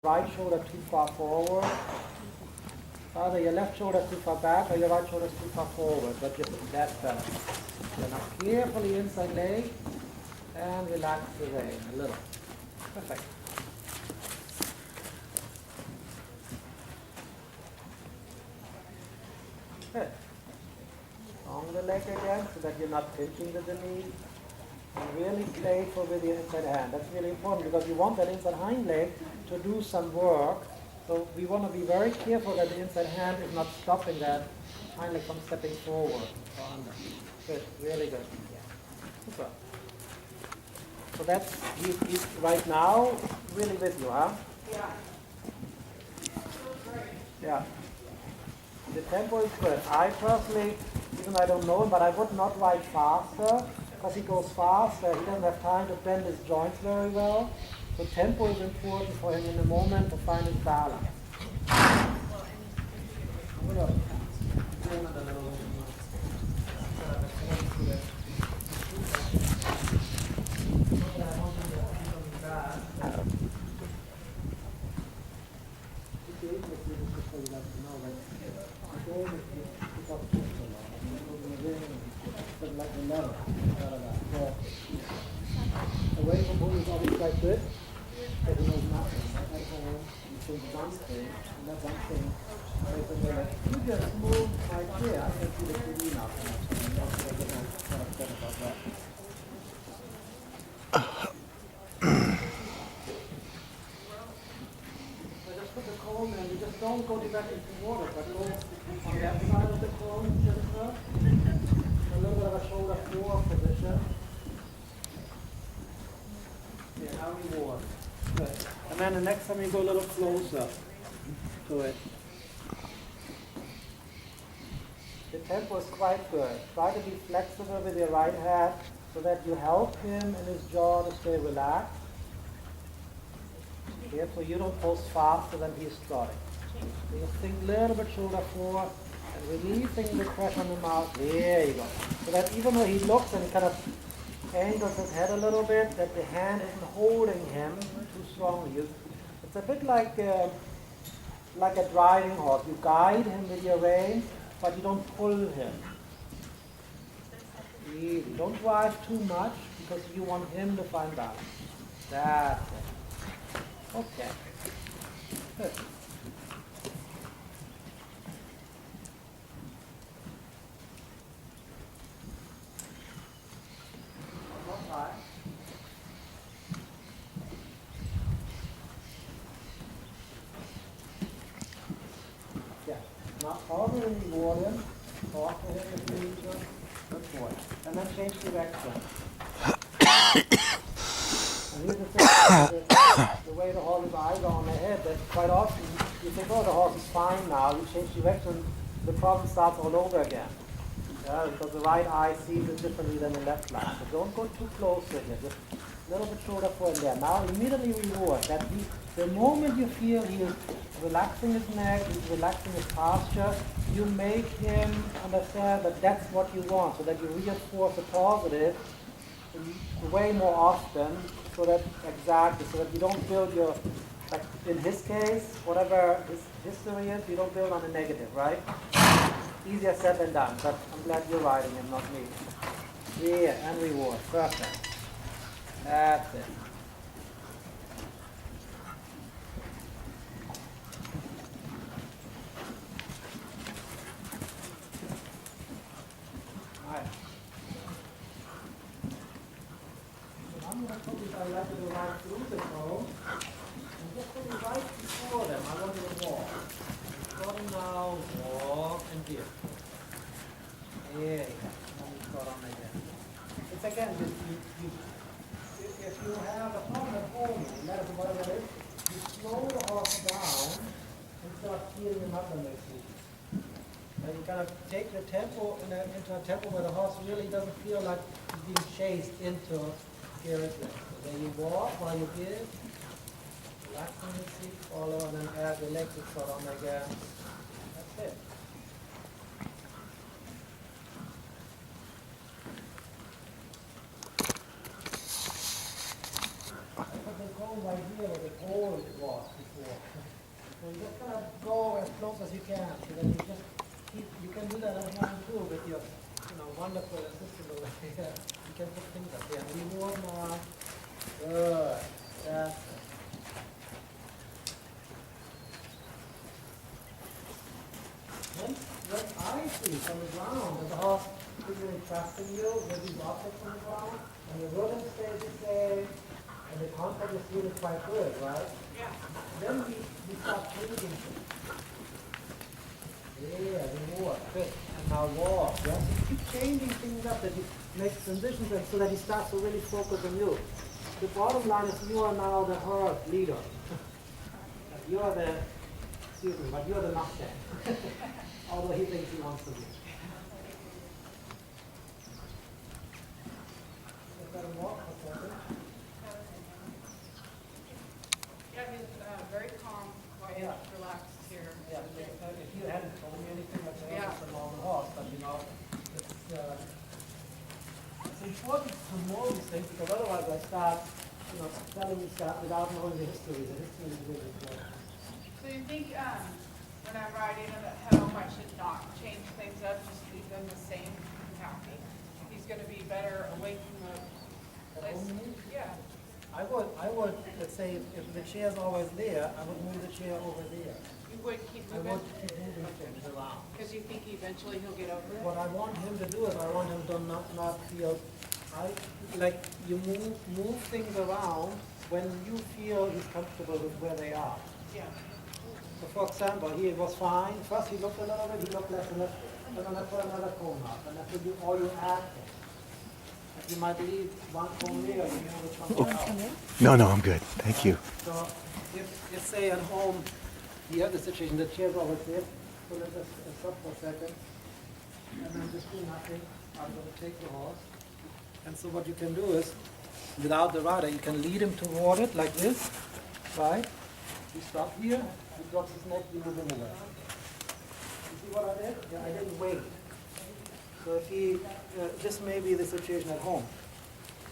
right shoulder too far forward. Either your left shoulder too far back or your right shoulder is too far forward, but that's better. So now carefully inside leg and relax the vein a little. Perfect. Good. Long the leg again so that you're not pinching the knee. And really playful with your inside hand. That's really important because you want that inside hind leg to do some work. So we want to be very careful that the inside hand is not stopping that hind leg from stepping forward or under. Good, really good. Yeah. Super. So that's he's right now really with you, huh? Yeah. Yeah. The tempo is good. I personally, even though I don't know him, but I would not ride faster because he goes faster. He doesn't have time to bend his joints very well. So tempo is important for him in the moment to find his balance. Away from home is always quite good, but he knows nothing. At home, he thinks one thing, and that one thing, away from there. You just move right here. I can see the TV now. I'm upset about that. So just put the cone in. You just don't go directly into water, but go on the other side of the cone, Jennifer. A little bit of a shoulder floor position. Yeah, now reward. Good. And then the next time you go a little closer to it. The tempo is quite good. Try to be flexible with your right hand so that you help him in his jaw to stay relaxed. Careful you don't post faster than he's trotting. So you think a little bit shoulder forward and releasing the pressure on the mouth. There you go. So that even though he looks and kind of angles his head a little bit, that the hand isn't holding him too strongly. It's a bit like a driving horse. You guide him with your rein, but you don't pull him. Easy. Don't drive too much because you want him to find balance. That's it. Okay. Good. One more time. Yeah. Now follow the reward him. Talk to him if you need to. Good boy. And then change direction. And here's the thing, the way the horse's eyes are on the head, that quite often you think, oh, the horse is fine now. You change direction, the problem starts all over again. Yeah, because the right eye sees it differently than the left eye. So don't go too close to it. Just a little bit shoulder forward there. Now immediately reward that the moment you feel he is relaxing his neck, he's relaxing his posture, you make him understand that that's what you want, so that you reinforce the positive way more often, so that you don't build your, like in his case, whatever his history is, you don't build on the negative, right? Easier said than done, but I'm glad you're riding him, not me. Yeah, and reward. Perfect. That's it. Alright. So I'm going to put this, I like to go right through the cone, and just put it right before them. I want you to walk. Before them now, walk and give. There you go. Now you got on again. It's again, if you have a problem at home, no matter what it is, you slow the horse down and start feeling him up on their feet. And you kind of take the tempo into a tempo where the horse really doesn't feel like he's being chased into carriage leg. So then you walk while you give, relaxing the seat, follow, and then add the legs to trot on again. That's it. I put the cone right here where the pole was before. And just kind of go as close as you can, so that you just keep, you can do that at home too with your, wonderful assistant over here. You can put things up here. Reward more. Good. That's it. When I see from the ground that the horse is really trusting you with these objects on the ground, and the rhythm stays the same, and the contact is really quite good, right? Yeah. Then we start changing things. Yeah, reward, good. And now walk. Yeah? So you keep changing things up that you make transitions and so that he starts to really focus on you. The bottom line is you are now the herd leader. You are the, excuse me, but you are the Mustang. Although he thinks he wants to be. Let him walk for a second. Yeah, he's very calm, quiet, relaxed here. Yeah, if you hadn't told me anything, I'd say Yeah. it's a normal horse, but it's important to know these things because otherwise I start, telling you stuff without knowing the history. The history is really important. So you think when I'm riding him at home, I should not change things up, just leave them the same, happy? He's going to be better away from the At place. home, you mean? Yeah. I would, let's say, if the chair's always there, I would move the chair over there. You would keep I moving want to keep moving things around. because you think eventually he'll get over it? What I want him to do is I want him to not feel, like you move things around when you feel he's comfortable with where they are. Yeah. So for example, he was fine. First he looked a little bit, he looked less and less, and then I put another comb up, and after you all you add things. You might leave one comb here, you know which one out. No, I'm good. Thank you. So if say at home, you have the situation, the chair's always there, so let's just stop for a second, and then just do nothing. I'm going to take the horse. And so what you can do is, without the rider, you can lead him toward it like this, right? You stop here, he drops his neck, you move him away. You see what I did? Yeah, I didn't wait. So if he, this may be the situation at home.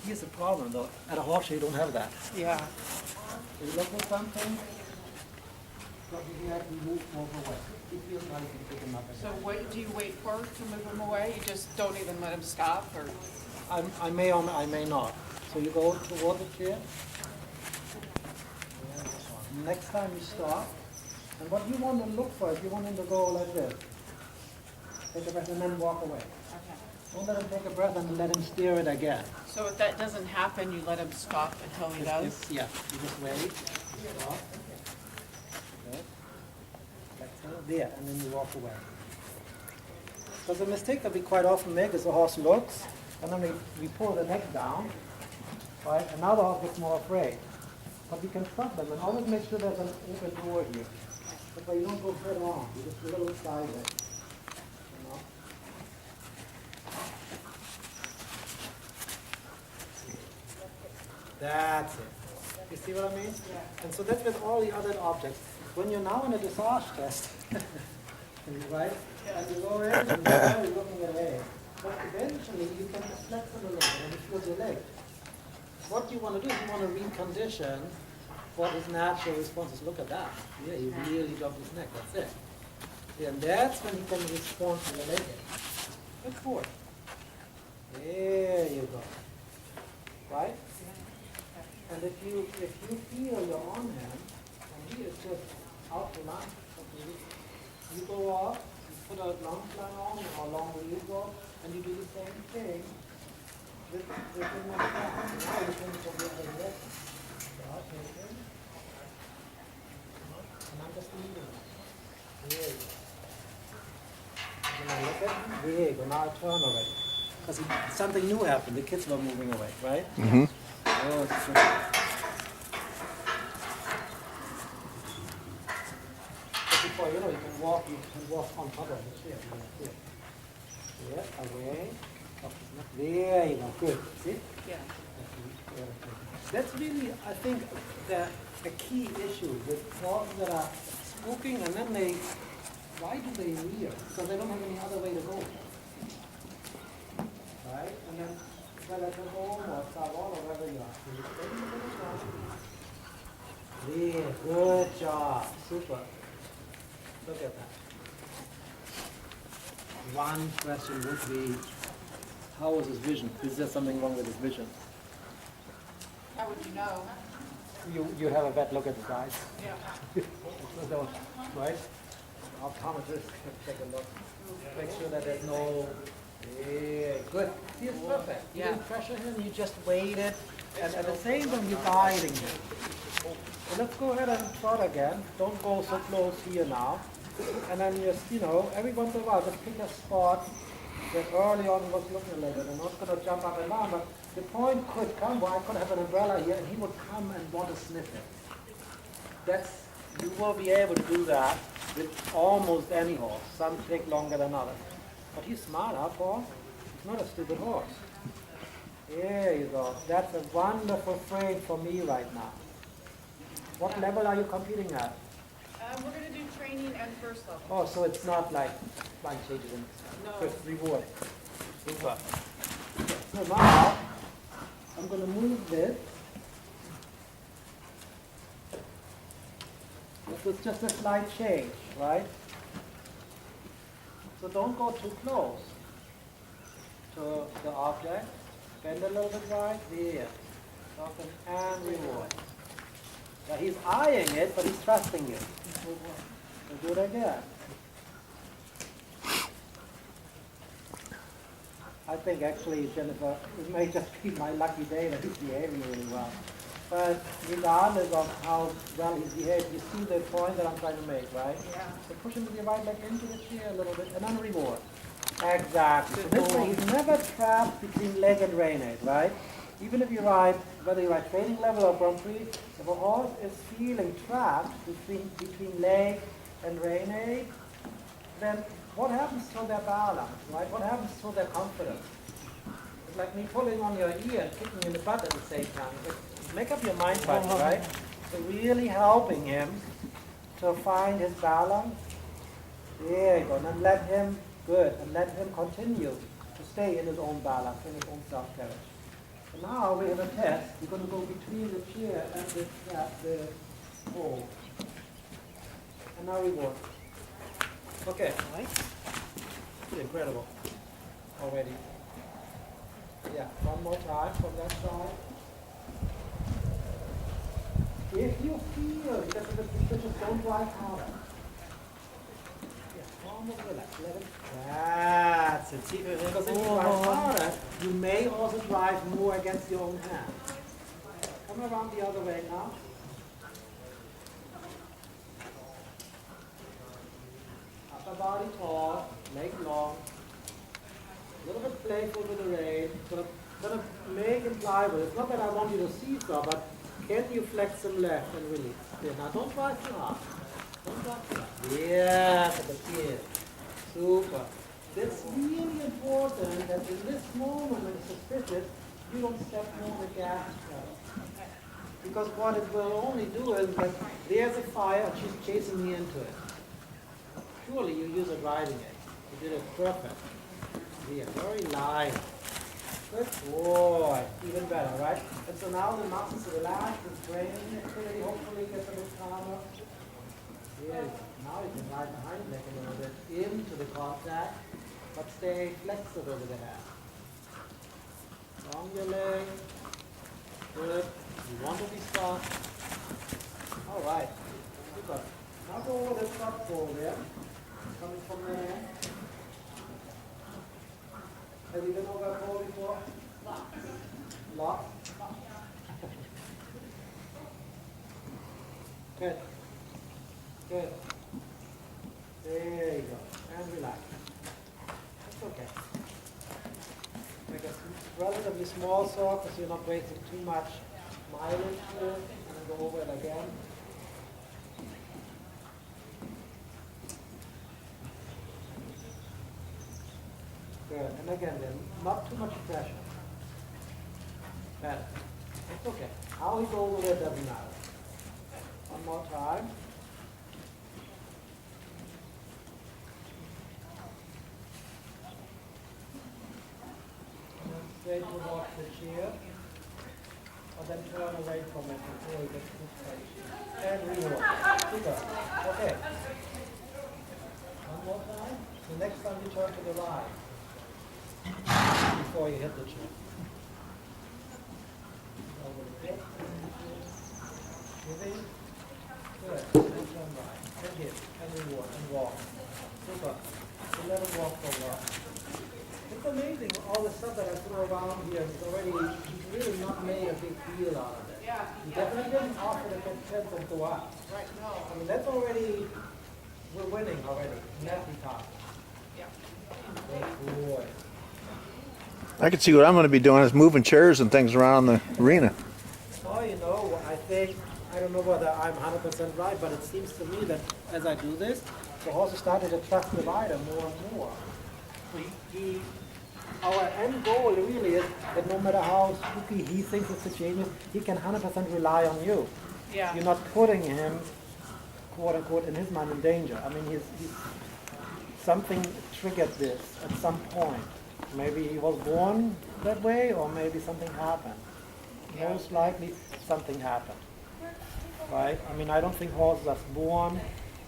Here's the problem though, at a horse show you don't have that. Yeah. So you look for something, but you have to move away. He feels like you can pick him up. So what do you wait for to move him away? You just don't even let him stop, or? I may or I may not. So you go toward the chair. Next time you stop, and what you want to look for is you want him to go like this. Take a breath and then walk away. Okay. Don't let him take a breath and let him steer it again. So if that doesn't happen, you let him stop until he does? Yeah, you just wait. Stop. Good. Like so. There, and then you walk away. Because the mistake that we quite often make is the horse looks, and then we pull the neck down, right? And now the horse gets more afraid. But we can stop them and always make sure there's an open door here. That way you don't go head on, you just a little sideways. You know? That's it. You see what I mean? Yeah. And so that's with all the other objects. When you're now in a dressage test, right? And you go in and you're looking away. But eventually you can just flex them a little bit and you feel your leg. What you want to do is you want to recondition what his natural response is. Look at that. Yeah, he really dropped his neck. That's it. Yeah, and that's when he can respond to the leg. Good forward. There you go. Right? And if you feel your arm hand, and he is just out to lunge, you go off, you put a long fly on or long lead rope, and you do the same thing with the next time. Now you can go the other direction. Start taking. And I'm just leading. There you go. When I look at him, there you go. Now I turn away. Because something new happened. The kids were moving away, right? Mm-hmm. Oh, it's true. But before you know, you can walk on top of the chair. Yeah, away. There you go. Good. See? Yeah. That's really, I think, the key issue with horses that are spooking and then why do they rear? Because they don't have any other way to go. Right? And then whether to home or Savon or wherever you are. Yeah, good job. Super. Look at that. One question would be, how is his vision? Is there something wrong with his vision? How would you know? You have a bad look at his eyes. Yeah. So, right? Optometrist can take a look. Make sure that there's no. Yeah, good. He is perfect. You Yeah. didn't pressure him, you just waited. And at the same time, you're guiding him. So let's go ahead and trot again. Don't go so close here now. And then just, every once in a while, just pick a spot that early on was looking a little bit. I'm not going to jump up and down, but the point could come where I could have an umbrella here, and he would come and want to sniff it. You will be able to do that with almost any horse. Some take longer than others. But he's smart, huh, Paul? He's not a stupid horse. There you go. That's a wonderful frame for me right now. What level are you competing at? We're gonna do training and first level. Oh, so it's not like flying changes in No. first reward. Super. So now, I'm going to move this. This was just a slight change, right? So don't go too close to the object. Bend a little bit right there. Soften and reward. Yeah, he's eyeing it, but he's trusting you. So do it again. I think actually, Jennifer, it may just be my lucky day that he's behaving really well. But regardless of how well he's behaved, you see the point that I'm trying to make, right? Yeah. So push him with your right leg into the chair a little bit, and then reward. Exactly. So this way he's never trapped between leg and rein aid, right? Even if you ride, whether you ride training level or Grand Prix, if a horse is feeling trapped between leg and rein aid, then what happens to their balance, right? What happens to their confidence? It's like me pulling on your ear and kicking you in the butt at the same time. But make up your mind, buddy, right? So really helping him to find his balance. There you go. And then let him, good, and let him continue to stay in his own balance, in his own self-carriage. So now we have a test. We're going to go between the chair and the pole. And now we walk. Okay. Right. Incredible. Already. Yeah, one more time from that side. If you feel because of the suspicious, don't drive harder. Yeah, almost relax. Let it. That's it. See, because if you drive harder, you may also drive more against your own hand. Come around the other way now. Upper body tall, leg long. A little bit playful with the rein. Gonna make him pliable. It's not that I want you to seesaw, but can you flex him left and release? There. Now don't drive too hard. Don't drive too hard. Yes, at the kid. Super. It's really important that in this moment when it's suspicious, you don't step on the gas pedal. Because what it will only do is that there's a fire and she's chasing me into it. Surely you use a riding aid. You did it perfect. Yeah, very light. Good boy. Even better, right? And so now the muscles relax, the brain activity hopefully gets a little calmer. Yeah, now you can ride the hind leg a little bit into the contact, but stay flexible with the hand. Long your leg. Good. You want to be strong. All right. Super. Now go over the front pole there. Coming from there. Have you been over a pole before? Lock. Good. Good. There you go. And relax. That's okay. Make a relatively small circle so you're not wasting too much mileage here. And go over it again. Good. And again, then, not too much pressure. Better. It's okay. How he goes over it doesn't matter. One more time. Straight towards the chair. Or then turn away from it before he gets too close. And reroll. Super. Okay. you turn to the right before you hit the chip. Over the pit. Giving. Good. And turn right. And hit. And reward. And walk. Super. So let him walk for a while. It's amazing all the stuff that I threw around here is already, he's really not made a big deal out of it. Yeah, He yeah, definitely didn't offer to get kids and go out. right, no, I mean, that's already, we're winning already in that regard. yeah. Great boy. I can see what I'm going to be doing is moving chairs and things around the arena. Oh, you know, I think, I don't know whether I'm 100% right, but it seems to me that as I do this, the horses started to trust the rider more and more. Our end goal really is that no matter how spooky he thinks the situation is, he can 100% rely on you. Yeah, You're not putting him, quote unquote, in his mind in danger. I mean, something triggered this at some point. Maybe he was born that way, or maybe something happened. Yeah. Most likely, something happened. Right? I mean, I don't think horses are born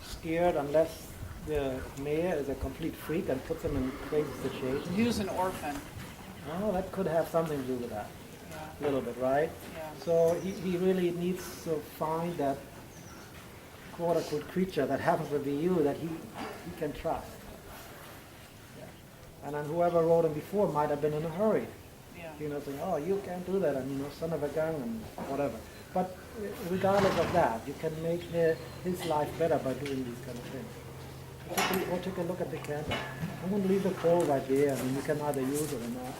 scared unless the mare is a complete freak and puts them in crazy situations. he was an orphan, Oh, that could have something to do with that, yeah, a little bit, right? yeah, So he really needs to find that quote-unquote creature that happens to be you that he can trust. And then whoever rode him before might have been in a hurry, yeah, saying, oh, you can't do that, and son of a gun, and whatever. But regardless of that, you can make his life better by doing these kind of things. We'll take a look at the canter. I'm going to leave the pole right there. I mean, you can either use it or not.